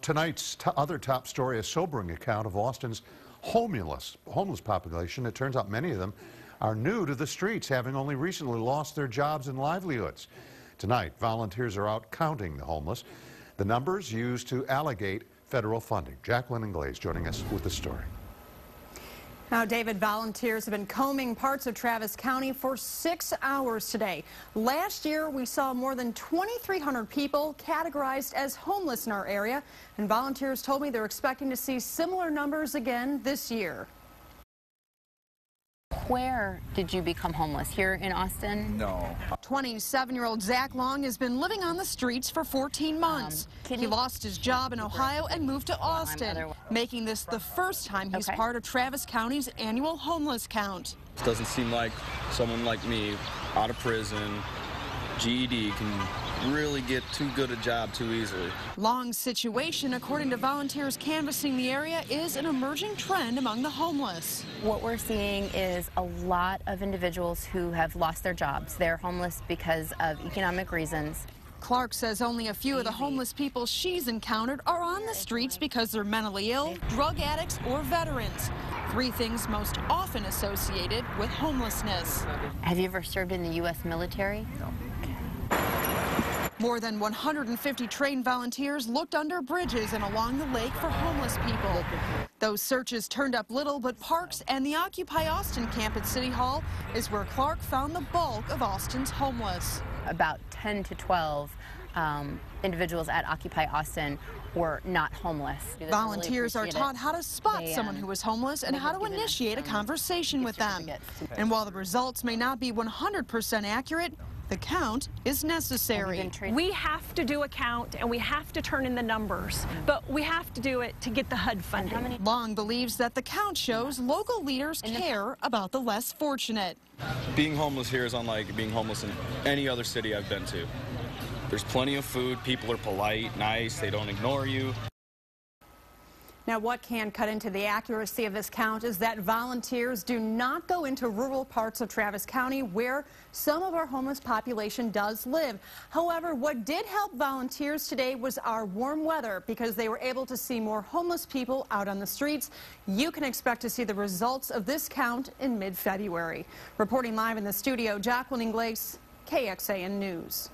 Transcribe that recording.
tonight's other top story, a sobering account of Austin's homeless population. It turns out many of them are new to the streets, having only recently lost their jobs and livelihoods. Tonight, volunteers are out counting the homeless, the numbers used to allocate federal funding. Jacqueline and Glaze joining us with the story. Now, David, volunteers have been combing parts of Travis County for 6 hours today. Last year, we saw more than 2,300 people categorized as homeless in our area, and volunteers told me they're expecting to see similar numbers again this year. Where did you become homeless? Here in Austin? No. 27-year-old Zach Long has been living on the streets for 14 months. He lost his job in Ohio and moved to Austin, making this the first time he's part of Travis County's annual homeless count. It doesn't seem like someone like me, out of prison, GED, can really get too good a job too easily. Long's situation, according to volunteers canvassing the area, is an emerging trend among the homeless. What we're seeing is a lot of individuals who have lost their jobs. They're homeless because of economic reasons. Clark says only a few of the homeless people she's encountered are on the streets because they're mentally ill, drug addicts, or veterans. 3 things most often associated with homelessness. Have you ever served in the U.S. military? No. More than 150 trained volunteers looked under bridges and along the lake for homeless people. Those searches turned up little, but parks and the Occupy Austin camp at City Hall is where Clark found the bulk of Austin's homeless. About 10 to 12 individuals at Occupy Austin were not homeless. Volunteers are taught how to spot someone who is homeless and how to initiate a conversation with them. And while the results may not be 100% accurate, the count is necessary. We have to do a count and we have to turn in the numbers, but we have to do it to get the HUD funding. Long believes that the count shows local leaders care about the less fortunate. Being homeless here is unlike being homeless in any other city I've been to. There's plenty of food, people are polite, nice, they don't ignore you. Now, what can cut into the accuracy of this count is that volunteers do not go into rural parts of Travis County where some of our homeless population does live. However, what did help volunteers today was our warm weather, because they were able to see more homeless people out on the streets. You can expect to see the results of this count in mid-February. Reporting live in the studio, Jacqueline Glaze, KXAN News.